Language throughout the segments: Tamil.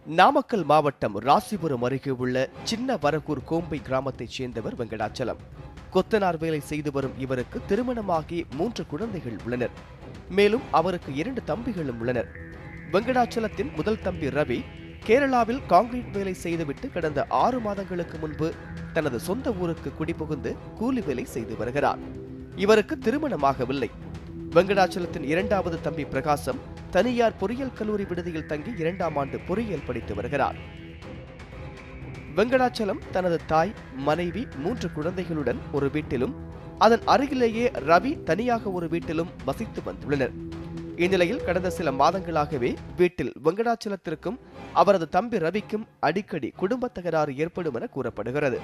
நாமக்கல் மாவட்டம் ராசிபுரம் அருகே உள்ள சின்ன வரகூர் கோம்பை கிராமத்தைச் சேர்ந்தவர் வெங்கடாச்சலம். கொத்தனார் வேலை செய்து வரும் இவருக்கு திருமணமாகி 3 குழந்தைகள் உள்ளனர். மேலும் அவருக்கு 2 தம்பிகளும் உள்ளனர். வெங்கடாச்சலத்தின் முதல் தம்பி ரவி கேரளாவில் கான்கிரீட் வேலை செய்துவிட்டு கடந்த 6 மாதங்களுக்கு முன்பு தனது சொந்த ஊருக்கு குடிபுகுந்து கூலி வேலை செய்து வருகிறார். இவருக்கு திருமணமாகவில்லை. வெங்கடாச்சலத்தின் 2வது தம்பி பிரகாசம் தனியார் பொறியியல் கல்லூரி விடுதியில் தங்கி 2ஆம் ஆண்டு பொறியியல் படித்து வருகிறார். வெங்கடாச்சலம் தனது தாய், மனைவி, 3 குழந்தைகளுடன் ஒரு வீட்டிலும் அதன் அருகிலேயே ரவி தனியாக ஒரு வீட்டிலும் வசித்து வந்துள்ளனர். இந்நிலையில் கடந்த சில மாதங்களாகவே வீட்டில் வெங்கடாச்சலத்திற்கும் அவரது தம்பி ரவிக்கும் அடிக்கடி குடும்ப தகராறு ஏற்படும் என கூறப்படுகிறது.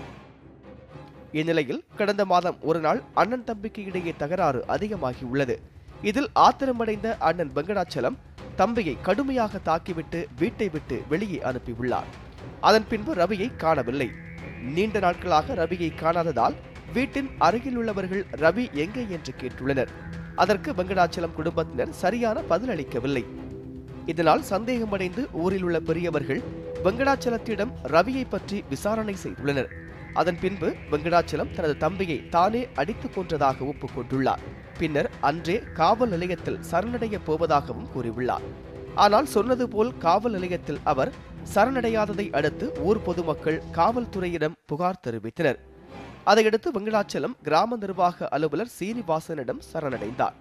இந்நிலையில் கடந்த மாதம் ஒரு நாள் அண்ணன் தம்பிக்கு இடையே தகராறு அதிகமாகியுள்ளது. இதில் ஆத்திரமடைந்த அண்ணன் வெங்கடாச்சலம் தம்பியை கடுமையாக தாக்கிவிட்டு வீட்டை விட்டு வெளியே அனுப்பியுள்ளார். அதன் பின்பு ரவியை காணவில்லை. நீண்ட நாட்களாக ரவியை காணாததால் வீட்டின் அருகில் உள்ளவர்கள் ரவி எங்கே என்று கேட்டுள்ளனர். அதற்கு வெங்கடாச்சலம் குடும்பத்தினர் சரியான பதில் அளிக்கவில்லை. இதனால் சந்தேகமடைந்து ஊரில் உள்ள பெரியவர்கள் வெங்கடாச்சலத்திடம் ரவியை பற்றி விசாரணை செய்துள்ளனர். அதன் பின்பு வெங்கடாச்சலம் தனது தம்பியை தானே அடித்துக் கொன்றதாக ஒப்புக்கொண்டுள்ளார். பின்னர் அன்றே காவல் நிலையத்தில் சரணடைய போவதாகவும் கூறியுள்ளார். ஆனால் சொன்னது போல் காவல் நிலையத்தில் அவர் சரணடையாததை அடுத்து ஊர் பொதுமக்கள் காவல்துறையிடம் புகார் தெரிவித்தனர். அதையடுத்து வெங்கடாச்சலம் கிராம நிர்வாக அலுவலர் சீனிவாசனிடம் சரணடைந்தார்.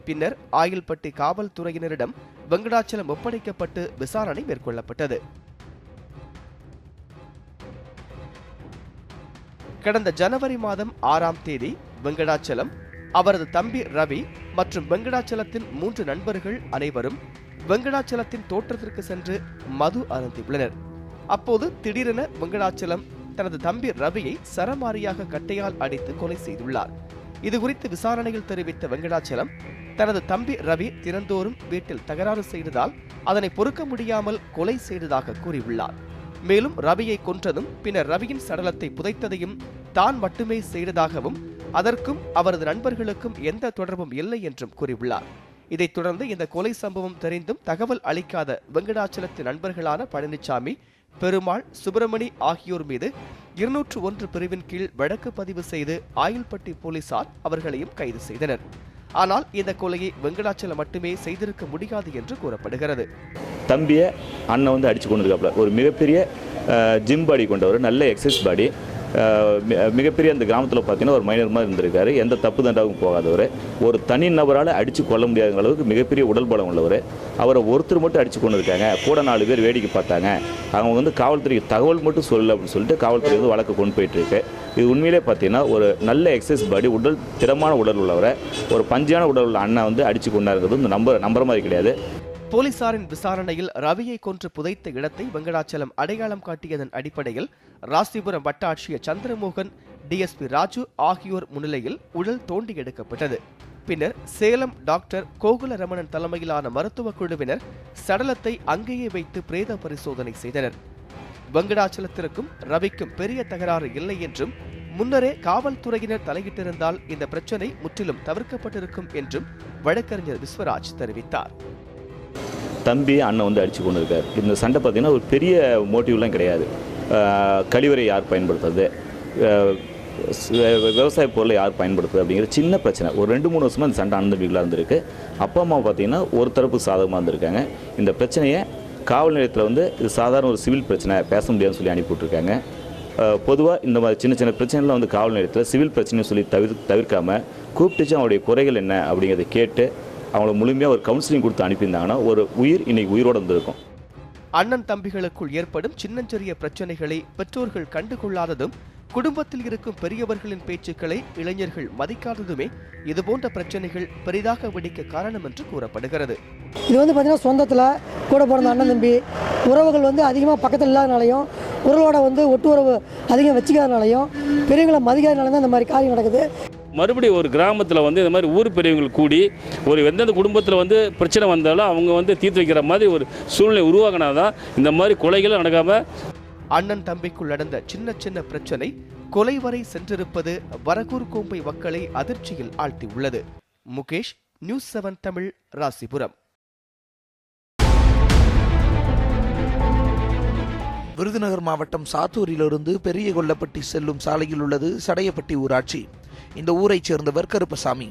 பின்னர் ஆயில்பட்டி காவல்துறையினரிடம் வெங்கடாச்சலம் ஒப்படைக்கப்பட்டு விசாரணை மேற்கொள்ளப்பட்டது. கடந்த ஜனவரி மாதம் 6ஆம் தேதி வெங்கடாச்சலம், அவரது தம்பி ரவி மற்றும் வெங்கடாச்சலத்தின் 3 நண்பர்கள் அனைவரும் வெங்கடாச்சலத்தின் தோட்டத்திற்கு சென்று மது அருந்தியுள்ளனர். அப்போது திடீரென வெங்கடாச்சலம் தனது தம்பி ரவியை சரமாரியாக கட்டையால் அடித்து கொலை செய்துள்ளார். இதுகுறித்து விசாரணையில் தெரிவித்த வெங்கடாச்சலம், தனது தம்பி ரவி தினந்தோறும் வீட்டில் தகராறு செய்ததால் அதனை பொறுக்க முடியாமல் கொலை செய்ததாக கூறியுள்ளார். மேலும் ரவியை கொன்றதும் பின்னர் ரவியின் சடலத்தை புதைத்ததையும் தான் மட்டுமே செய்ததாகவும் அதற்கும் அவரது நண்பர்களுக்கும் எந்த தொடர்பும் இல்லை என்றும் கூறியுள்ளார். இதைத் தொடர்ந்து இந்த கொலை சம்பவம் தெரிந்தும் தகவல் அளிக்காத வெங்கடாச்சலத்தின் நண்பர்களான பழனிசாமி, பெருமாள், சுப்பிரமணி ஆகியோர் மீது 201 பிரிவின் கீழ் வழக்கு பதிவு செய்து ஆயில்பட்டி போலீசார் அவர்களையும் கைது செய்தனர். ஆனால் இந்த கொலையை வெங்கடாச்சலம் மட்டுமே செய்திருக்க முடியாது என்று கூறப்படுகிறது. தம்பியை அண்ணன் அடிச்சு கொண்டு இருக்காப்புல. ஒரு மிகப்பெரிய ஜிம் பாடி கொண்டவர், நல்ல எக்ஸசைஸ் பாடி, மிகப்பெரிய அந்த கிராமத்தில் பார்த்தீங்கன்னா ஒரு மைனர் மாதிரி இருந்திருக்காரு. எந்த தப்பு தண்டாவும் போகாதவர், ஒரு தனி நபரால் அடித்து கொள்ள முடியாத அளவுக்கு மிகப்பெரிய உடல் பலம் உள்ளவர். அவரை ஒருத்தர் மட்டும் அடித்து கொண்டு இருக்காங்க. கூட 4 பேர் வேடிக்கை பார்த்தாங்க. அவங்க காவல்துறைக்கு தகவல் மட்டும் சொல்லல அப்படின்னு சொல்லிட்டு காவல்துறை வழக்கு கொண்டு போயிட்டு இருக்கு. இது உண்மையிலே பார்த்தீங்கன்னா ஒரு நல்ல எக்ஸசைஸ் பாடி, உடல் திறமான உடல் உள்ளவரை ஒரு பஞ்சான உடல் உள்ள அண்ணன் அடித்து கொண்டாருங்கிறது நம்புற மாதிரி கிடையாது. போலீசாரின் விசாரணையில் ரவியை கொன்று புதைத்த இடத்தை வெங்கடாச்சலம் அடையாளம் காட்டியதன் அடிப்படையில் ராசிபுரம் வட்டாட்சியர் சந்திரமோகன், டிஎஸ்பி ராஜு ஆகியோர் முன்னிலையில் உடல் தோண்டி எடுக்கப்பட்டது. பின்னர் சேலம் டாக்டர் கோகுலரமணன் தலைமையிலான மருத்துவ குழுவினர் சடலத்தை அங்கேயே வைத்து பிரேத பரிசோதனை செய்தனர். வெங்கடாச்சலத்திற்கும் ரவிக்கும் பெரிய தகராறு இல்லை என்றும் முன்னரே காவல்துறையினர் தலையிட்டிருந்தால் இந்த பிரச்சனை முற்றிலும் தவிர்க்கப்பட்டிருக்கும் என்றும் வழக்கறிஞர் விஸ்வராஜ் தெரிவித்தார். தம்பி அண்ணன் அடிச்சு கொண்டு இருக்கார். இந்த சண்டை பார்த்தீங்கன்னா ஒரு பெரிய மோட்டிவ்லாம் கிடையாது. கழிவறை யார் பயன்படுத்துறது, விவசாய பொருளை யார் பயன்படுத்துறது அப்படிங்கிற சின்ன பிரச்சனை. ஒரு 2-3 வருஷமாக இந்த சண்டை அனுபவிகளாக இருந்திருக்கு. அப்பா அம்மா பார்த்தீங்கன்னா ஒரு தரப்பு சாதகமாக இருந்திருக்காங்க. இந்த பிரச்சனையை காவல் நிலையத்தில் இது சாதாரண ஒரு சிவில் பிரச்சனை, பேச முடியாதுன்னு சொல்லி அனுப்பிவிட்ருக்காங்க. பொதுவாக இந்த மாதிரி சின்ன சின்ன பிரச்சனைலாம் காவல் நிலையத்தில் சிவில் பிரச்சனைன்னு சொல்லி தவிர்க்காமல் கூப்பிட்டுச்சு அவருடைய குறைகள் என்ன அப்படிங்கிறத கேட்டு அவங்களை முழுமையாக ஒரு கவுன்சிலிங் கொடுத்து அனுப்பியிருந்தாங்கன்னா ஒரு உயிர் இன்னைக்கு உயிரோடு இருந்திருக்கும். அண்ணன் தம்பிகளுக்குள் ஏற்படும் சின்னஞ்சிறிய பிரச்சனைகளை பெற்றோர்கள் கண்டுகொள்ளாததும், குடும்பத்தில் இருக்கும் பெரியவர்களின் பேச்சுக்களை இளைஞர்கள் மதிக்காததுமே இதுபோன்ற பிரச்சனைகள் பெரிதாக வெடிக்க காரணம் என்று கூறப்படுகிறது. இது பார்த்தீங்கன்னா சொந்தத்தில் கூட பிறந்த அண்ணன் தம்பி உறவுகள் அதிகமாக பக்கத்தில் இல்லாதனாலையும், உறவோட ஒட்டுறவு அதிகம் வச்சுக்காதனாலையும், பெரியவங்களை மதிக்காதனால தான் இந்த மாதிரி காரியம் நடக்குது. மறுபடியும் ஒரு கிராமத்தில் இந்த மாதிரி ஊர் பெரியவங்கள் கூடி ஒரு எந்தெந்த குடும்பத்தில் பிரச்சனை வந்தாலும் அவங்க தீர்த்து வைக்கிற மாதிரி ஒரு சூழ்நிலை உருவாக்கினாதான் இந்த மாதிரி கொலைகள் நடக்காமல். அண்ணன் தம்பிக்குள் நடந்த சின்ன சின்ன பிரச்சனை கொலை வரை சென்றிருப்பது வரகூர் கோம்பை மக்களை அதிர்ச்சியில் ஆழ்த்தியுள்ளது. முகேஷ், நியூஸ் 7 தமிழ், ராசிபுரம். விருதுநகர் மாவட்டம் சாத்தூரிலிருந்து பெரிய கொல்லப்பட்டி செல்லும் சாலையில் உள்ளது சடையப்பட்டி ஊராட்சி. இந்த ஊரைச் சேர்ந்தவர் கருப்பசாமி.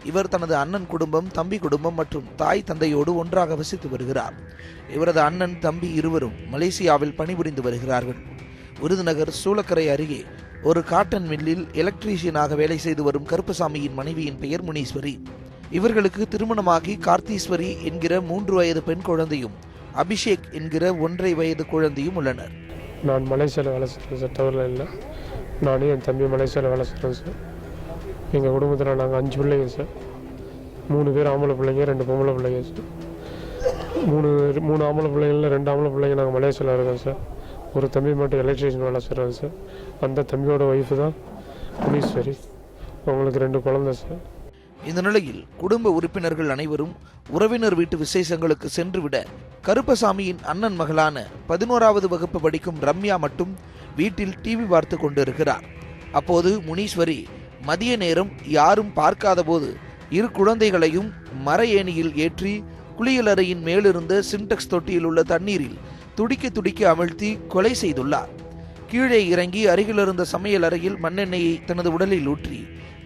இவர் தனது அண்ணன் குடும்பம், தம்பி குடும்பம் மற்றும் தாய் தந்தையோடு ஒன்றாக வசித்து வருகிறார். இவரது அண்ணன், தம்பி இருவரும் மலேசியாவில் பணிபுரிந்து வருகிறார்கள். விருதுநகர் சூளக்கரை அருகே ஒரு காட்டன் மில்லில் எலக்ட்ரீஷியனாக வேலை செய்து வரும் கருப்பசாமியின் மனைவியின் பெயர் முனீஸ்வரி. இவர்களுக்கு திருமணமாகி கார்த்தீஸ்வரி என்கிற 3 வயது பெண் குழந்தையும் அபிஷேக் என்கிற 1.5 வயது குழந்தையும் உள்ளனர். நான் மலேசியாவில் வேலை செய்கிறேன் சார். டவரில் இல்லை, நானும் என் தம்பி மலேசியாவில் வேலை செய்கிறேன் சார். எங்கள் குடும்பத்தில் நாங்கள் 5 பிள்ளைங்க சார். 3 பேர் ஆம்பளை பிள்ளைங்க, 2 பொம்பளை பிள்ளைங்க சார். 3 ஆம்பளை பிள்ளைங்களில் 2 ஆம்பளை பிள்ளைங்க நாங்கள் மலேசியாவில் இருக்கோம் சார். ஒரு தம்பி மட்டும் எலக்ட்ரீஷியன் வேலை செய்கிறாங்க சார். அந்த தம்பியோட ஒய்ஃபு தான் முனீஸ்வரி. அவங்களுக்கு 2 குழந்தை சார். இந்த நிலையில் குடும்ப உறுப்பினர்கள் அனைவரும் உறவினர் வீட்டு விசேஷங்களுக்கு சென்றுவிட கருப்பசாமியின் அண்ணன் மகளான 11வது வகுப்பு படிக்கும் ரம்யா மட்டும் வீட்டில் டிவி பார்த்து கொண்டிருக்கிறார். அப்போது முனீஸ்வரி மதிய நேரம் யாரும் பார்க்காத போது 2 குழந்தைகளையும் மர ஏணியில் ஏற்றி குளியலறையின் மேலிருந்த சின்டெக்ஸ் தொட்டியில் உள்ள தண்ணீரில் துடிக்க துடிக்க அமிழ்த்தி கொலை செய்துள்ளார். கீழே இறங்கி அருகிலிருந்த சமையல் அறையில் மண்ணெண்ணெயை தனது உடலில் ஊற்றி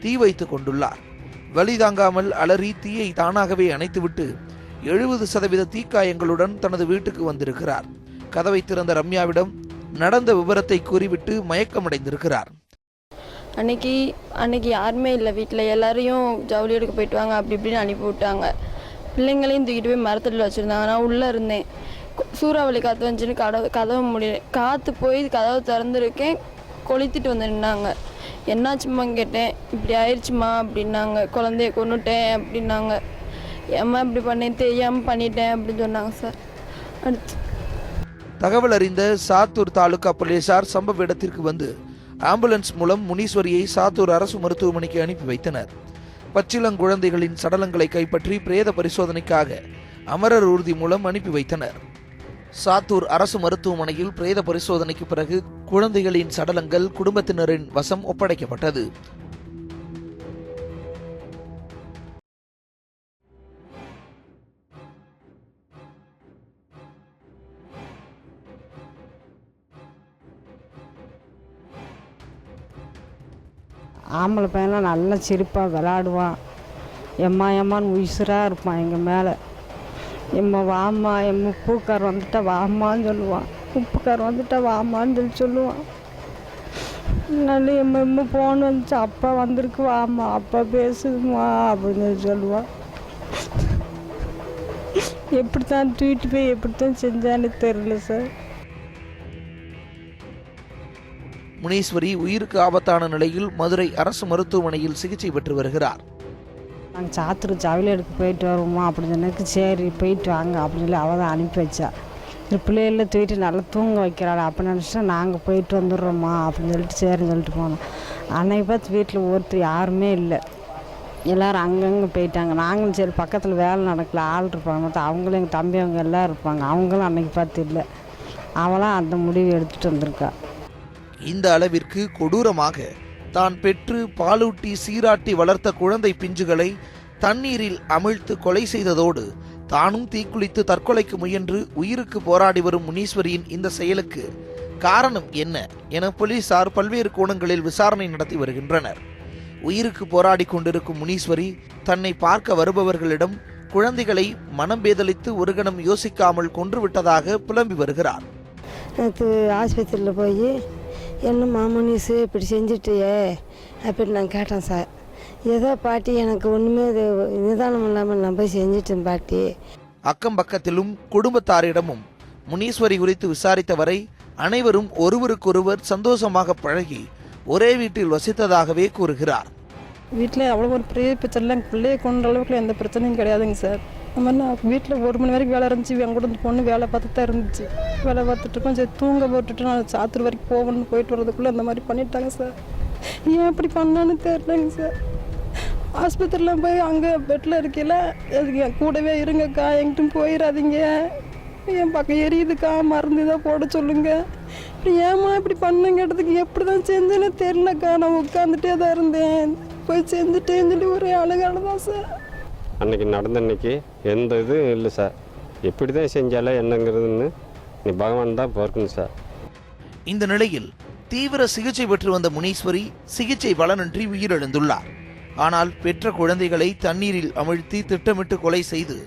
தீ வைத்து கொண்டுள்ளார். வலி தாங்காமல் அலறி தீயை தானாகவே அணைத்துவிட்டு 70% தீக்காயங்களுடன் தனது வீட்டுக்கு வந்திருக்கிறார். கதவை திறந்த ரம்யாவிடம் நடந்த விவரத்தை கூறிவிட்டு மயக்கமடைந்திருக்கிறார். அன்னைக்கு யாருமே இல்லை வீட்டில். எல்லாரையும் ஜவுளி எடுக்க போயிட்டு வாங்க அப்படி இப்படின்னு அனுப்பி விட்டாங்க. பிள்ளைங்களையும் தூக்கிட்டு போய் மரத்தடியில் வச்சுருந்தாங்க. நான் உள்ளே இருந்தேன். சூறாவளி காற்று வந்துச்சுன்னு கதவு முடியல. காற்று போய் கதவை திறந்துருக்கேன். கொளுத்திட்டு வந்து நின்னாங்க. என்னாச்சும்மா கேட்டேன். இப்படி ஆயிடுச்சுமா அப்படின்னாங்க. குழந்தைய கொன்னுட்டேன் அப்படின்னாங்க. ஏம்மா இப்படி பண்ணேன், தெரியாமல் பண்ணிட்டேன் அப்படின்னு சொன்னாங்க சார். அடுத்து தகவல் அறிந்த சாத்தூர் தாலுகா போலீசார் சம்பவ இடத்திற்கு வந்து ஆம்புலன்ஸ் மூலம் முனீஸ்வரியை சாத்தூர் அரசு மருத்துவமனைக்கு அனுப்பி வைத்தனர். பச்சிளங்குழந்தைகளின் சடலங்களை கைப்பற்றி பிரேத பரிசோதனைக்காக அமரர் ஊர்தி மூலம் அனுப்பி வைத்தனர். சாத்தூர் அரசு மருத்துவமனையில் பிரேத பரிசோதனைக்கு பிறகு குழந்தைகளின் சடலங்கள் குடும்பத்தினரின் வசம் ஒப்படைக்கப்பட்டது. ஆம்பளை பையன்லாம் நல்லா சிரிப்பாக விளாடுவான். எம்மான்னு உயிராக இருப்பான் எங்கள் மேலே. எம்மா வாம்மா, எம்மா உப்புக்கார் வந்துட்டா வாம்மான்னு சொல்லுவான். உப்புக்கார் வந்துட்டா வாம்மான்னு சொல்லுவான். நல்ல எம்மா போன் வந்துச்சு, அப்பா வந்திருக்கு வாம்மா, அப்பா பேசுதுமா அப்படின்னு சொல்லுவான். எப்படித்தான் தூக்கிட்டு போய் எப்படித்தான் செஞ்சான்னு தெரியல சார். முனீஸ்வரி உயிருக்கு ஆபத்தான நிலையில் மதுரை அரசு மருத்துவமனையில் சிகிச்சை பெற்று வருகிறார். நாங்கள் சாத்தூர் ஜவுளி எடுக்க போயிட்டு வருவோமா அப்படின்னு சொன்னதுக்கு சரி போயிட்டு வாங்க அப்படின்னு சொல்லி அவள் தான் அனுப்பி வச்சா. இது பிள்ளைகளில் தூக்கிட்டு நல்லா தூங்க வைக்கிறாள் அப்படின்னு நினச்சிட்டா நாங்கள் போயிட்டு வந்துடுறோம்மா அப்படின்னு சொல்லிட்டு சரின்னு சொல்லிட்டு போனோம். அன்னைக்கு பார்த்து வீட்டில் ஒருத்தர் யாருமே இல்லை. எல்லோரும் அங்கங்கே போயிட்டாங்க. நாங்களும் சரி பக்கத்தில் வேலை நடக்கல, ஆள் இருப்பாங்க, மொத்தம் அவங்களும் எங்கள் தம்பி அவங்க எல்லோரும் இருப்பாங்க. அவங்களும் அன்னைக்கு பார்த்து இல்லை. அவளாம் அந்த முடிவு எடுத்துகிட்டு வந்திருக்கா. இந்த அளவிற்கு கொடூரமாக தான் பெற்று பாலூட்டி சீராட்டி வளர்த்த குழந்தை பிஞ்சுகளை தண்ணீரில் அமிழ்த்து கொலை செய்ததோடு தானும் தீக்குளித்து தற்கொலைக்கு முயன்று உயிருக்கு போராடி வரும் முனீஸ்வரியின் இந்த செயலுக்கு காரணம் என்ன என போலீசார் பல்வேறு கோணங்களில் விசாரணை நடத்தி வருகின்றனர். உயிருக்கு போராடி கொண்டிருக்கும் முனீஸ்வரி தன்னை பார்க்க வருபவர்களிடம் குழந்தைகளை மனம் பேதலித்து ஒரு கணம் யோசிக்காமல் கொன்றுவிட்டதாக புலம்பி வருகிறார். நேற்று ஆஸ்பத்திரியில் போய் என்னம்மா முனீஸு இப்படி செஞ்சுட்டியே அப்படின்னு நான் கேட்டேன் சார். ஏதோ பாட்டி எனக்கு ஒன்றுமே நிதானம் இல்லாமல் நான் போய் செஞ்சிட்டேன் பாட்டி. அக்கம் பக்கத்திலும் குடும்பத்தாரிடமும் முனீஸ்வரி குறித்து விசாரித்த வரை அனைவரும் ஒருவருக்கொருவர் சந்தோஷமாக பழகி ஒரே வீட்டில் வசித்ததாகவே கூறுகிறார். வீட்டில் அவ்வளோ ஒரு பெரிய பிரச்சனை, எங்கள் பிள்ளையை கொண்ட அளவுக்கு எந்த பிரச்சனையும் கிடையாதுங்க சார். அந்த மாதிரி நான் வீட்டில் 1 மணி வரைக்கும் வேலை இருந்துச்சு. என் கூட பொண்ணு வேலை பார்த்துட்டு தான் இருந்துச்சு. வேலை பார்த்துட்டு இருக்கோம். சரி தூங்க போட்டுட்டு நான் சாத்தூர் வரைக்கும் போகணும்னு போயிட்டு வர்றதுக்குள்ளே அந்த மாதிரி பண்ணிட்டாங்க சார். ஏன் அப்படி பண்ணான்னு தெரியலங்க சார். ஆஸ்பத்திரியில் போய் அங்கே பெட்டில் இருக்கையில் எதுக்கு என் கூடவே இருங்கக்கா, எங்கிட்டும் போயிடாதீங்க, என் பக்கம் எரியுதுக்கா, மருந்து தான் போட சொல்லுங்க. ஏம்மா இப்படி பண்ணுங்கிறதுக்கு எப்படி தான் செஞ்சேன்னு தெரியலக்கா. நான் உட்காந்துட்டே தான் இருந்தேன். போய் செஞ்சுட்டேன்னு சொல்லி ஒரே அழகான தான் சார். அன்றைக்கி நடந்த அன்றைக்கி எந்த இதுவும் இல்லை சார். எப்படி தான் செஞ்சாலே என்னங்கிறதுன்னு நீ பகவான் தான் பொறுக்கணும் சார். இந்த நிலையில் தீவிர சிகிச்சை பெற்று வந்த முனீஸ்வரி சிகிச்சை பலனின்றி உயிரிழந்துள்ளார். ஆனால் பெற்ற குழந்தைகளை தண்ணீரில் அமிழ்த்தி திட்டமிட்டு கொலை செய்து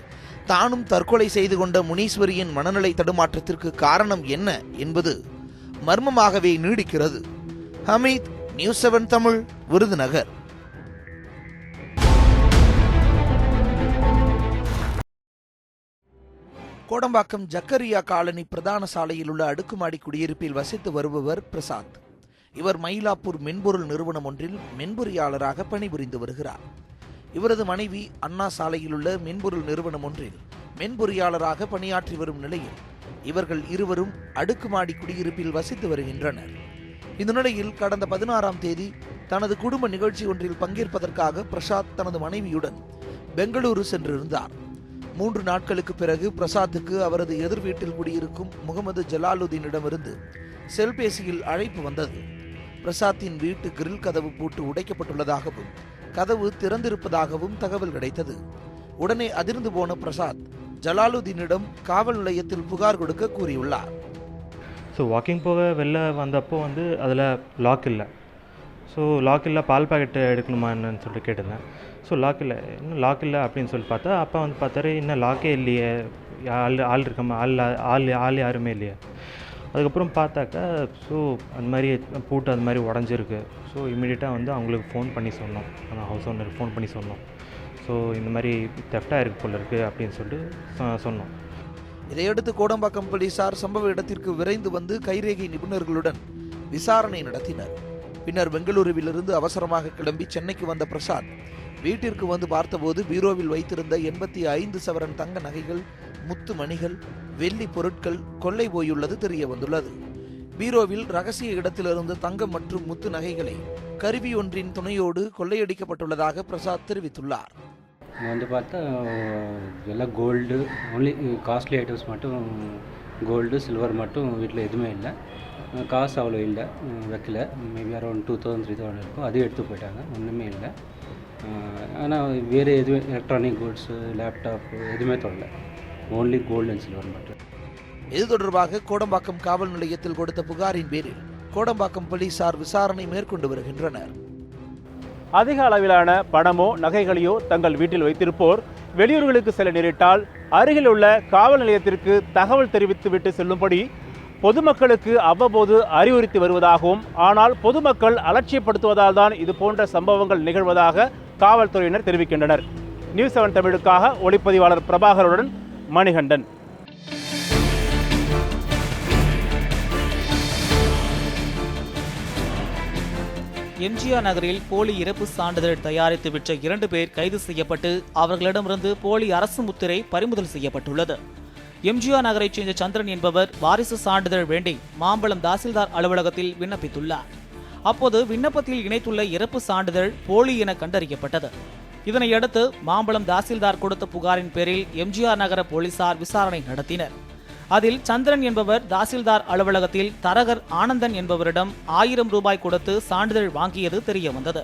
தானும் தற்கொலை செய்து கொண்ட முனீஸ்வரியின் மனநிலை தடுமாற்றத்திற்கு காரணம் என்ன என்பது மர்மமாகவே நீடிக்கிறது. ஹமீத், நியூஸ் 7 தமிழ், விருதுநகர். கோடம்பாக்கம் ஜக்கரியா காலனி பிரதான சாலையில் உள்ள அடுக்குமாடி குடியிருப்பில் வசித்து வருபவர் பிரசாத். இவர் மயிலாப்பூர் மென்பொருள் நிறுவனம் ஒன்றில் மென்பொறியாளராக பணிபுரிந்து வருகிறார். இவரது மனைவி அண்ணா சாலையில் உள்ள மென்பொருள் நிறுவனம் ஒன்றில் மென்பொறியாளராக பணியாற்றி வரும் நிலையில் இவர்கள் இருவரும் அடுக்குமாடி குடியிருப்பில் வசித்து வருகின்றனர். இந்த நிலையில் கடந்த 16ஆம் தேதி தனது குடும்ப நிகழ்ச்சி ஒன்றில் பங்கேற்பதற்காக பிரசாத் தனது மனைவியுடன் பெங்களூரு சென்றிருந்தார். 3 நாட்களுக்கு பிறகு பிரசாத்துக்கு அவரது எதிர் வீட்டில் குடியிருக்கும் முகமது ஜலாலுதீனிடமிருந்து செல்பேசியில் அழைப்பு வந்தது. பிரசாத்தின் வீட்டு கிரில் கதவு பூட்டு உடைக்கப்பட்டுள்ளதாகவும் கதவு திறந்திருப்பதாகவும் தகவல் கிடைத்தது. உடனே அதிர்ந்து போன பிரசாத் ஜலாலுதீனிடம் காவல் நிலையத்தில் புகார் கொடுக்க கூறியுள்ளார். வாக்கிங் போக வெளில வந்தப்போ அதில் லாக் இல்லை. லாக் இல்லை, பால் பாக்கெட்டு எடுக்கணுமா என்னன்னு சொல்லிட்டு கேட்டிருந்தேன். லாக் இல்லை, இன்னும் லாக் இல்லை அப்படின்னு சொல்லி பார்த்தா அப்போ பார்த்தாரு, இன்னும் லாக்கே இல்லையே, ஆள் இருக்காமல் ஆள் யாருமே இல்லையே. அதுக்கப்புறம் பார்த்தாக்கா அந்த மாதிரி பூட்டு அது மாதிரி உடஞ்சிருக்கு. இமீடியட்டாக அவங்களுக்கு ஃபோன் பண்ணி சொன்னோம், அந்த ஹவுஸ் ஓனருக்கு ஃபோன் பண்ணி சொன்னோம். இந்த மாதிரி தெஃப்டாக இருக்கு போல இருக்குது அப்படின்னு சொல்லிட்டு சொன்னோம். இதையடுத்து கோடம்பாக்கம் போலீசார் சம்பவ இடத்திற்கு விரைந்து வந்து கைரேகை நிபுணர்களுடன் விசாரணை நடத்தினர். பின்னர் பெங்களூருவிலிருந்து அவசரமாக கிளம்பி சென்னைக்கு வந்த பிரசாத் வீட்டிற்கு வந்து பார்த்தபோது பீரோவில் வைத்திருந்த 85 சவரன் தங்க நகைகள், முத்து மணிகள், வெள்ளி பொருட்கள் கொள்ளை போயுள்ளது தெரிய வந்துள்ளது. பீரோவில் ரகசிய இடத்திலிருந்து தங்கம் மற்றும் முத்து நகைகளை கருவி ஒன்றின் துணையோடு கொள்ளையடிக்கப்பட்டுள்ளதாக பிரசாத் தெரிவித்துள்ளார். பார்த்தா எல்லாம் கோல்டு, ஒன்லி காஸ்ட்லி ஐட்டம்ஸ் மட்டும், கோல்டு சில்வர் மட்டும் வீட்டில் எதுவுமே இல்லை. காசு அவ்வளோ இல்லை, வைக்கல. மேபி அரௌண்ட் 2000-3000 இருக்கும். அதையும் எடுத்து போயிட்டாங்க, ஒன்றுமே இல்லை. ஆனால் வேறு எதுவும் எலக்ட்ரானிக் குட்ஸு, லேப்டாப் எதுவுமே தொடல, ஓன்லி கோல்டு அண்ட் சில்வர் மட்டும். இது தொடர்பாக கோடம்பாக்கம் காவல் நிலையத்தில் கொடுத்த புகாரின் பேரில் கோடம்பாக்கம் போலீசார் விசாரணை மேற்கொண்டு வருகின்றனர். அதிக அளவிலான பணமோ நகைகளையோ தங்கள் வீட்டில் வைத்திருப்போர் வெளியூர்களுக்கு செல்ல நேரிட்டால் அருகில் உள்ள காவல் நிலையத்திற்கு தகவல் தெரிவித்துவிட்டு செல்லும்படி பொதுமக்களுக்கு அவ்வப்போது அறிவுறுத்தி வருவதாகவும், ஆனால் பொதுமக்கள் அலட்சியப்படுத்துவதால் தான் இது போன்ற சம்பவங்கள் நிகழ்வதாக காவல்துறையினர் தெரிவிக்கின்றனர். நியூஸ் 7 தமிழுக்காக ஒளிப்பதிவாளர் பிரபாகருடன் மணிகண்டன். எம்ஜிஆர் நகரில் போலி இறப்பு சான்றிதழ் தயாரித்து விற்ற 2 பேர் கைது செய்யப்பட்டு அவர்களிடமிருந்து போலி அரசு முத்திரை பறிமுதல் செய்யப்பட்டுள்ளது. எம்ஜிஆர் நகரைச் சேர்ந்த சந்திரன் என்பவர் வாரிசு சான்றிதழ் வேண்டி மாம்பலம் தாசில்தார் அலுவலகத்தில் விண்ணப்பித்துள்ளார். அப்போது விண்ணப்பத்தில் இணைத்துள்ள இறப்பு சான்றிதழ் போலி என கண்டறியப்பட்டது. இதனையடுத்து மாம்பலம் தாசில்தார் கொடுத்த புகாரின் பேரில் எம்ஜிஆர் நகர போலீசார் விசாரணை நடத்தினர். அதில் சந்திரன் என்பவர் தாசில்தார் அலுவலகத்தில் தரகர் ஆனந்தன் என்பவரிடம் 1000 ரூபாய் கொடுத்து சான்றிதழ் வாங்கியது தெரிய வந்தது.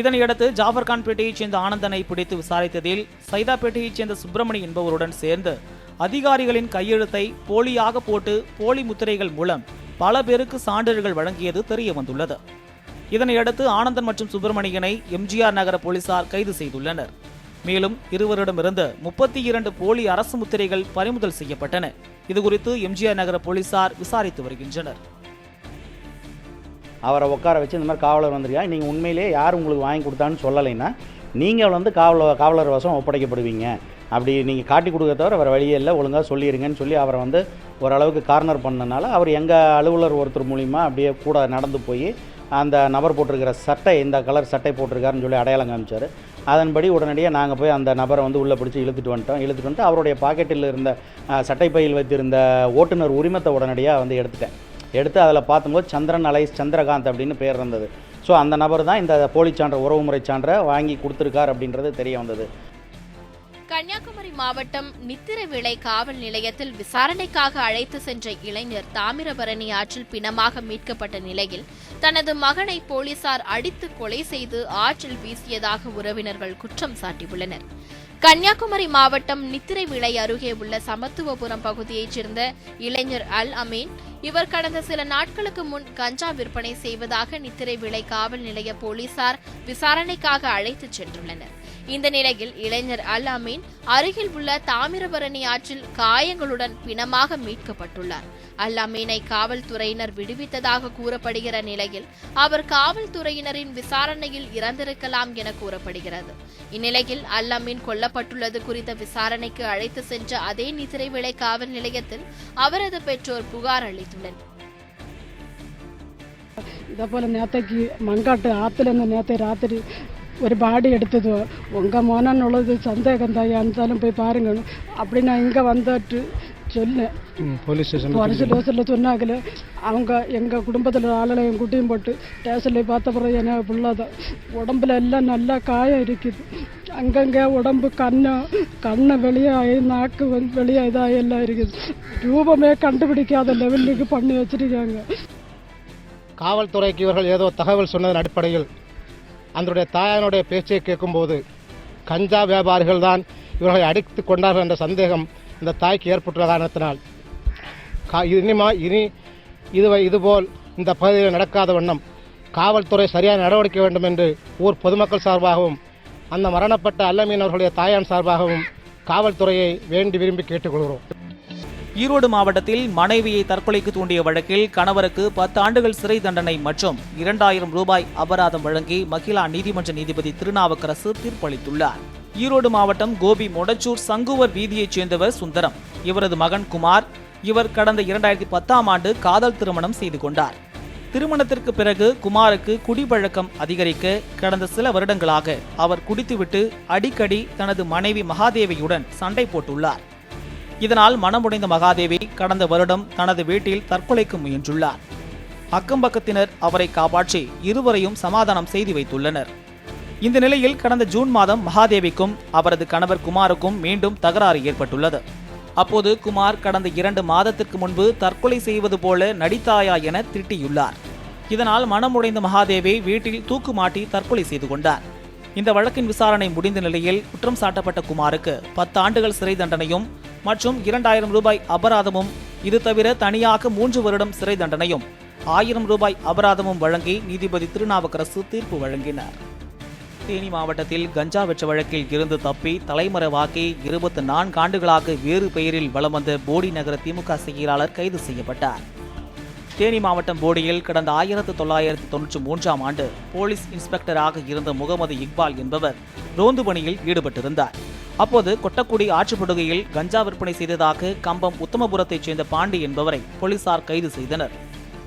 இதனையடுத்து ஜாஃபர்கான்பேட்டையைச் சேர்ந்த ஆனந்தனை பிடித்து விசாரித்ததில் சைதாப்பேட்டையைச் சேர்ந்த சுப்பிரமணி என்பவருடன் சேர்ந்து அதிகாரிகளின் கையெழுத்தை போலியாக போட்டு போலி முத்திரைகள் மூலம் பல பேருக்கு சான்றிதழ்கள் வழங்கியது தெரிய வந்துள்ளது. இதனையடுத்து ஆனந்தன் மற்றும் சுப்பிரமணியனை எம்ஜிஆர் நகர போலீசார் கைது செய்துள்ளனர். மேலும் இருவரிடமிருந்து 32 போலி அரசு முத்திரைகள் பறிமுதல் செய்யப்பட்டன. இதுகுறித்து எம்ஜிஆர் நகர போலீசார் விசாரித்து வருகின்றனர். அவரை உட்கார வச்சு இந்த மாதிரி காவலர் வந்திருக்கா, நீங்கள் உண்மையிலேயே யார் உங்களுக்கு வாங்கி கொடுத்தான்னு சொல்லலைன்னா நீங்கள் காவலர் வசம் ஒப்படைக்கப்படுவீங்க. அப்படி நீங்கள் காட்டி கொடுக்க தவிர வேறு வழியே இல்லை, ஒழுங்காக சொல்லிடுங்கன்னு சொல்லி அவரை ஓரளவுக்கு கார்னர் பண்ணனால அவர் எங்கள் அலுவலர் ஒருத்தர் மூலிமா அப்படியே கூட நடந்து போய் அந்த நபர் போட்டிருக்கிற சட்டை, இந்த கலர் சட்டை போட்டிருக்காருன்னு சொல்லி அடையாளம் காமிச்சார். அதன்படி உடனடியாக நாங்கள் போய் அந்த நபரை உள்ளே பிடிச்சி இழுத்துட்டு வந்துட்டு அவருடைய பாக்கெட்டில் இருந்த சட்டைப்பையில் வைத்திருந்த ஓட்டுநர் உரிமத்தை உடனடியாக எடுத்து அதில் பார்க்கும்போது சந்திரன் அலைஸ் சந்திரகாந்த் அப்படின்னு பேர் இருந்தது. அந்த நபர் தான் இந்த போலி சான்று, உறவுமுறை சான்றை வாங்கி கொடுத்துருக்கார் அப்படின்றது தெரிய வந்தது. கன்னியாகுமரி மாவட்டம் நித்திரவிளை காவல் நிலையத்தில் விசாரணைக்காக அழைத்து சென்ற இளைஞர் தாமிரபரணி ஆற்றில் பிணமாக மீட்கப்பட்ட நிலையில் தனது மகனை போலீசார் அடித்து கொலை செய்து ஆற்றில் வீசியதாக உறவினர்கள் குற்றம் சாட்டியுள்ளனர். கன்னியாகுமரி மாவட்டம் நித்திரைவிளை அருகே உள்ள சமத்துவபுரம் பகுதியைச் சேர்ந்த இளைஞர் அல் அமீன் இவர் கடந்த சில நாட்களுக்கு முன் கஞ்சா விற்பனை செய்வதாக நித்திரைவிளை காவல் நிலைய போலீசார் விசாரணைக்காக அழைத்துச் சென்றுள்ளனர். இந்த நிலையில் இளைஞர் அல் அமீன் அருகில் உள்ள தாமிரபரணி ஆற்றில் காயங்களுடன் பிணமாக மீட்கப்பட்டுள்ளார். அல் அமீனை காவல்துறையினர் விடுவித்ததாக கூறப்படுகிற நிலையில் அவர் காவல்துறையினரின் விசாரணையில் இறந்திருக்கலாம் என கூறப்படுகிறது. இந்நிலையில் அல் அமீன் கொல்லப்பட்டுள்ளது குறித்த விசாரணைக்கு அழைத்து சென்ற அதே நித்திரைவிளை காவல் நிலையத்தில் அவரது பெற்றோர் புகார் அளித்துள்ளனர். ഇതേപോലെ നേരത്തേക്ക് മങ്കാട്ട് ആത്തിലെന്ന് നേരത്തെ രാത്രി ഒരു பாடி எடுத்தது உங்கள் மோனன்னுள்ளது சந்தேகம் தான் இருந்தாலும் போய் பாருங்க அப்படி நான் இங்கே வந்துட்டு சொன்னேன். போலீஸ் ஸ்டேஷனில் சொன்னாங்களே அவங்க எங்கள் குடும்பத்தில் ஆளையும் குட்டியும் போட்டு ஸ்டேஷனில் பார்த்த பிறகு என்ன பிள்ளைதான் உடம்புல எல்லாம் நல்லா காயம் இருக்குது. அங்கங்கே உடம்பு கண்ணை வெளியாகி நாக்கு வெளியாக இதாக எல்லாம் இருக்குது. ரூபமே கண்டுபிடிக்காத லெவலுக்கு பண்ணி வச்சிருக்காங்க. காவல்துறைக்கு இவர்கள் ஏதோ தகவல் சொன்னதன் அடிப்படையில் அதனுடைய தாயானுடைய பேச்சை கேட்கும்போது கஞ்சா வியாபாரிகள் தான் இவர்களை அடித்து கொண்டார்கள் என்ற சந்தேகம் இந்த தாய்க்கு ஏற்பட்டுள்ள காரணத்தினால் இனி இதுபோல் இந்த பகுதியில் நடக்காத வண்ணம் காவல்துறை சரியான நடவடிக்கை வேண்டும் என்று ஊர் பொதுமக்கள் சார்பாகவும் அந்த மரணப்பட்ட அல்லமீன் அவர்களுடைய தாயான் சார்பாகவும் காவல்துறையை வேண்டி விரும்பி கேட்டுக்கொள்கிறோம். ஈரோடு மாவட்டத்தில் மனைவியை தற்கொலைக்கு தூண்டிய வழக்கில் கணவருக்கு 10 ஆண்டுகள் சிறை தண்டனை மற்றும் 2000 ரூபாய் அபராதம் வழங்கி மகிழா நீதிமன்ற நீதிபதி திருநாவுக்கரசு தீர்ப்பளித்துள்ளார். ஈரோடு மாவட்டம் கோபி மொடச்சூர் சங்குவர் வீதியைச் சேர்ந்தவர் சுந்தரம். இவரது மகன் குமார். இவர் கடந்த 2010ஆம் ஆண்டு காதல் திருமணம் செய்து கொண்டார். திருமணத்திற்கு பிறகு குமாருக்கு குடிப்பழக்கம் அதிகரிக்க கடந்த சில வருடங்களாக அவர் குடித்துவிட்டு அடிக்கடி தனது மனைவி மகாதேவியுடன் சண்டை போட்டுள்ளார். இதனால் மனமுடைந்த மகாதேவி கடந்த வருடம் தனது வீட்டில் தற்கொலைக்கு முயன்றுள்ளார். அக்கம்பக்கத்தினர் அவரை காப்பாற்றி இருவரையும் சமாதானம் செய்து வைத்துள்ளனர். இந்த நிலையில் கடந்த ஜூன் மாதம் மகாதேவிக்கும் அவரது கணவர் குமாருக்கும் மீண்டும் தகராறு ஏற்பட்டுள்ளது. அப்போது குமார் கடந்த 2 மாதத்திற்கு முன்பு தற்கொலை செய்வது போல நடித்தாயா என திட்டியுள்ளார். இதனால் மனமுடைந்த மகாதேவி வீட்டில் தூக்கு மாட்டி தற்கொலை செய்து கொண்டார். இந்த வழக்கின் விசாரணை முடிந்த நிலையில் குற்றம் சாட்டப்பட்ட குமாருக்கு 10 ஆண்டுகள் சிறை தண்டனையும் மற்றும் 2000 ரூபாய் அபராதமும், இது தவிர தனியாக 3 வருடம் சிறை தண்டனையும் 1000 ரூபாய் அபராதமும் வழங்கி நீதிபதி திருநாவுக்கரசு தீர்ப்பு வழங்கினார். தேனி மாவட்டத்தில் கஞ்சா வெற்ற வழக்கில் இருந்து தப்பி தலைமறைவாக்கி 24 ஆண்டுகளாக வேறு பெயரில் வலம் வந்த போடி நகர திமுக செயலாளர் கைது செய்யப்பட்டார். தேனி மாவட்டம் போடியில் கடந்த 1993ஆம் ஆண்டு போலீஸ் இன்ஸ்பெக்டராக இருந்த முகமது இக்பால் என்பவர் ரோந்து பணியில் ஈடுபட்டிருந்தார். அப்போது கொட்டக்குடி ஆற்றுப்படுகையில் கஞ்சா விற்பனை செய்ததாக கம்பம் உத்தமபுரத்தைச் சேர்ந்த பாண்டி என்பவரை போலீசார் கைது செய்தனர்.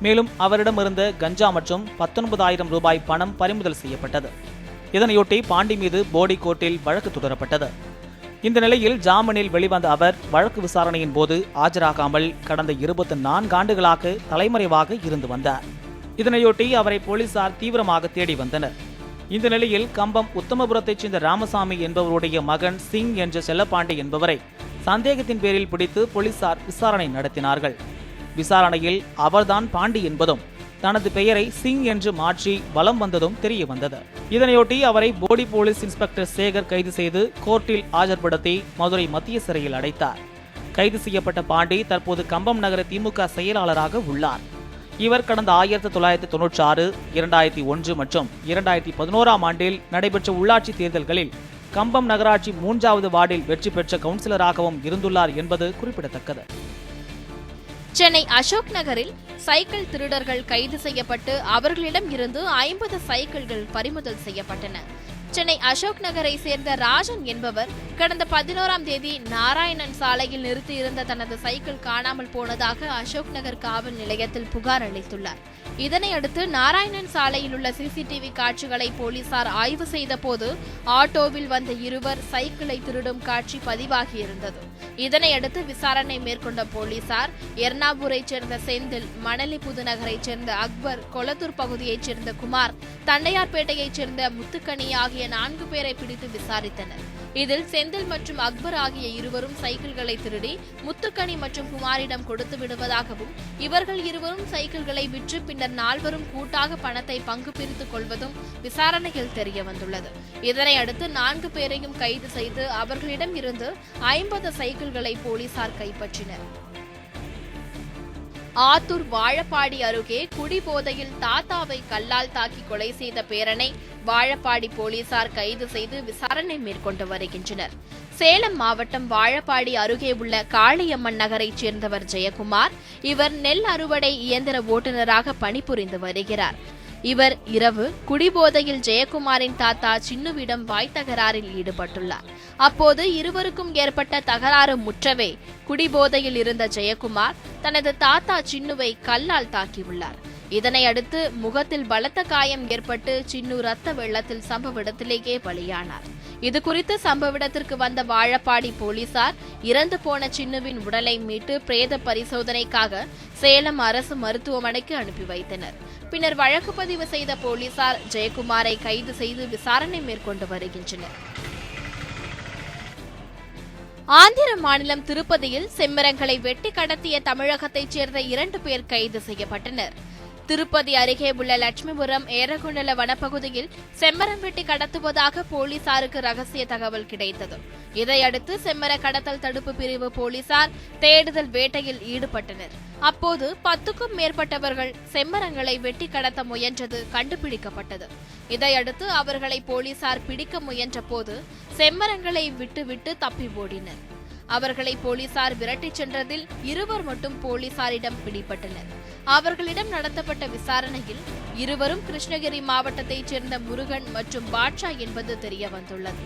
மேலும் அவரிடமிருந்த கஞ்சா மற்றும் 19,000 ரூபாய் பணம் பறிமுதல் செய்யப்பட்டது. இதனையொட்டி பாண்டி மீது போடி கோர்ட்டில் வழக்கு தொடரப்பட்டது. இந்த நிலையில் ஜாமீனில் வெளிவந்த அவர் வழக்கு விசாரணையின் போது ஆஜராகாமல் கடந்த 24 ஆண்டுகளாக தலைமறைவாக இருந்து வந்தார். இதனையொட்டி அவரை போலீசார் தீவிரமாக தேடி வந்தனர். இந்த நிலையில் கம்பம் உத்தமபுரத்தைச் சேர்ந்த ராமசாமி என்பவருடைய மகன் சிங் என்ற செல்லப்பாண்டி என்பவரை சந்தேகத்தின் பேரில் பிடித்து போலீசார் விசாரணை நடத்தினார்கள். விசாரணையில் அவர்தான் பாண்டி என்பதும் தனது பெயரை சிங் என்று மாற்றி வலம் வந்ததும் தெரிய வந்தது. இதனையொட்டி அவரை போடி போலீஸ் இன்ஸ்பெக்டர் சேகர் கைது செய்து கோர்ட்டில் ஆஜர்படுத்தி மதுரை மத்திய சிறையில் அடைத்தார். கைது செய்யப்பட்ட பாண்டி தற்போது கம்பம் நகர திமுக செயலாளராக உள்ளார். இவர் கடந்த 1996, 2001 மற்றும் 2011ஆம் ஆண்டில் நடைபெற்ற உள்ளாட்சி தேர்தல்களில் கம்பம் நகராட்சி 3வது வார்டில் வெற்றி பெற்ற கவுன்சிலராகவும் இருந்துள்ளார் என்பது குறிப்பிடத்தக்கது. சென்னை அசோக் நகரில் சைக்கிள் திருடர்கள் கைது செய்யப்பட்டு அவர்களிடம் இருந்து 50 சைக்கிள்கள் பறிமுதல் செய்யப்பட்டன. சென்னை அசோக் நகரை சேர்ந்த ராஜன் என்பவர் கடந்த 11ஆம் தேதி நாராயணன் சாலையில் நிறுத்தியிருந்த தனது சைக்கிள் காணாமல் போனதாக அசோக் நகர் காவல் நிலையத்தில் புகார் அளித்துள்ளார். இதனையடுத்து நாராயணன் சாலையில் உள்ள சிசிடிவி காட்சிகளை போலீசார் ஆய்வு செய்த போது ஆட்டோவில் வந்த இருவர் சைக்கிளை திருடும் காட்சி பதிவாகியிருந்தது. இதனையடுத்து விசாரணை மேற்கொண்ட போலீசார் எர்ணாபூரைச் சேர்ந்த செந்தில், மணலி புதுநகரைச் சேர்ந்த அக்பர், கொளத்தூர் பகுதியைச் சேர்ந்த குமார், தண்டையார்பேட்டையைச் சேர்ந்த முத்துக்கணி ஆகிய 4 பேரை பிடித்து விசாரித்தனர். இதில் செந்தில் மற்றும் அக்பர் ஆகிய இருவரும் சைக்கிள்களை திருடி முத்துக்கனி மற்றும் குமாரிடம் கொடுத்து விடுவதாகவும் இவர்கள் இருவரும் சைக்கிள்களை விற்று பின்னர் நால்வரும் கூட்டாக பணத்தை பங்கு பிரித்துக் கொள்வதும் விசாரணையில் தெரிய வந்துள்ளது. இதனை அடுத்து 4 பேரையும் கைது செய்து அவர்களிடம் இருந்து 50 சைக்கிள்களை போலீசார் கைப்பற்றினர். ஆத்தூர் வாழப்பாடி அருகே குடிபோதையில் தாத்தாவை கல்லால் தாக்கி கொலை செய்த பேரனை வாழப்பாடி போலீசார் கைது செய்து விசாரணை மேற்கொண்டு வருகின்றனர். சேலம் மாவட்டம் வாழப்பாடி அருகே உள்ள காளியம்மன் நகரைச் சேர்ந்தவர் ஜெயக்குமார். இவர் நெல் அறுவடை இயந்திர ஓட்டுநராக பணிபுரிந்து வருகிறார். இவர் இரவு குடிபோதையில் ஜெயக்குமாரின் தாத்தா சின்னுவிடம் வாய் தகராறில் ஈடுபட்டுள்ளார். அப்போது இருவருக்கும் ஏற்பட்ட தகராறு முற்றவே குடிபோதையில் இருந்த ஜெயக்குமார் தனது தாத்தா சின்னுவை கல்லால் தாக்கியுள்ளார். இதனை அடுத்து முகத்தில் பலத்த காயம் ஏற்பட்டு சின்னு ரத்த வெள்ளத்தில் சம்பவ இடத்திலேயே பலியானார். இதுகுறித்து சம்பவ இடத்திற்கு வந்த வாழப்பாடி போலீசார் இறந்து போன சின்னுவின் உடலை மீட்டு பிரேத பரிசோதனைக்காக சேலம் அரசு மருத்துவமனைக்கு அனுப்பி வைத்தனர். பின்னர் வழக்கு பதிவு செய்த போலீசார் ஜெயக்குமாரை கைது செய்து விசாரணை மேற்கொண்டு வருகின்றனர். ஆந்திர மாநிலம் திருப்பதியில் செம்மரங்களை வெட்டி கடத்திய தமிழகத்தைச் சேர்ந்த 2 பேர் கைது செய்யப்பட்டனர். திருப்பதி அருகே உள்ள லட்சுமிபுரம் ஏரகுண்டல வனப்பகுதியில் செம்மரம் வெட்டி கடத்துவதாக போலீசாருக்கு ரகசிய தகவல் கிடைத்தது. இதையடுத்து செம்மர கடத்தல் தடுப்பு பிரிவு போலீசார் தேடுதல் வேட்டையில் ஈடுபட்டனர். அப்போது 10க்கும் மேற்பட்டவர்கள் செம்மரங்களை வெட்டி கடத்த முயன்றது கண்டுபிடிக்கப்பட்டது. இதையடுத்து அவர்களை போலீசார் பிடிக்க முயன்ற போது செம்மரங்களை விட்டுவிட்டு தப்பி ஓடினர். அவர்களை போலீசார் விரட்டிச் சென்றதில் 2 மட்டும் போலீசாரிடம் பிடிபட்டனர். அவர்களிடம் நடத்தப்பட்ட விசாரணையில் இருவரும் கிருஷ்ணகிரி மாவட்டத்தைச் சேர்ந்த முருகன் மற்றும் பாட்ஷா என்பது தெரியவந்துள்ளது.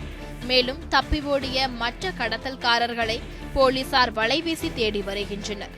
மேலும் தப்பி ஓடிய மற்ற கடத்தல்காரர்களை போலீசார் வலைவீசி தேடி வருகின்றனர்.